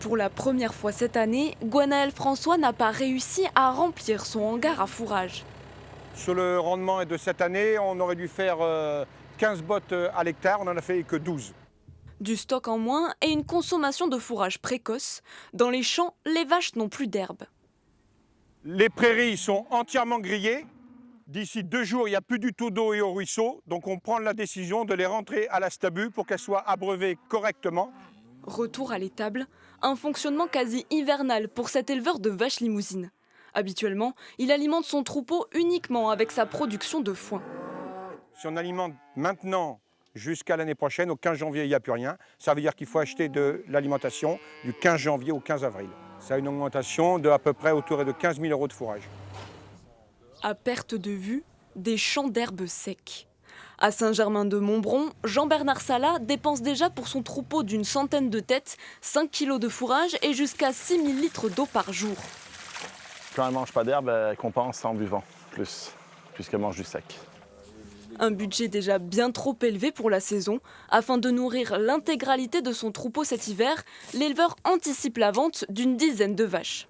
Pour la première fois cette année, Gwenaël François n'a pas réussi à remplir son hangar à fourrage. Sur le rendement de cette année, on aurait dû faire 15 bottes à l'hectare, on n'en a fait que 12. Du stock en moins et une consommation de fourrage précoce. Dans les champs, les vaches n'ont plus d'herbe. Les prairies sont entièrement grillées. D'ici 2 jours, il n'y a plus du tout d'eau et au ruisseau. Donc on prend la décision de les rentrer à la stabu pour qu'elles soient abreuvées correctement. Retour à l'étable, un fonctionnement quasi hivernal pour cet éleveur de vaches limousines. Habituellement, il alimente son troupeau uniquement avec sa production de foin. Si on alimente maintenant jusqu'à l'année prochaine, au 15 janvier, il n'y a plus rien. Ça veut dire qu'il faut acheter de l'alimentation du 15 janvier au 15 avril. Ça a une augmentation de à peu près autour de 15 000 € de fourrage. À perte de vue, des champs d'herbes secs. À Saint-Germain-de-Montbron, Jean-Bernard Salat dépense déjà pour son troupeau d'une centaine de têtes 5 kilos de fourrage et jusqu'à 6 000 litres d'eau par jour. Quand elle ne mange pas d'herbe, elle compense en buvant plus, puisqu'elle mange du sec. Un budget déjà bien trop élevé pour la saison. Afin de nourrir l'intégralité de son troupeau cet hiver, l'éleveur anticipe la vente d'une dizaine de vaches.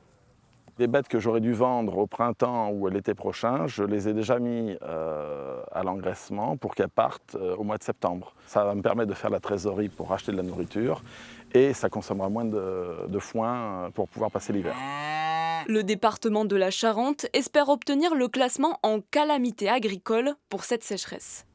Les bêtes que j'aurais dû vendre au printemps ou à l'été prochain, je les ai déjà mis à l'engraissement pour qu'elles partent au mois de septembre. Ça va me permettre de faire la trésorerie pour acheter de la nourriture et ça consommera moins de foin pour pouvoir passer l'hiver. Le département de la Charente espère obtenir le classement en calamité agricole pour cette sécheresse.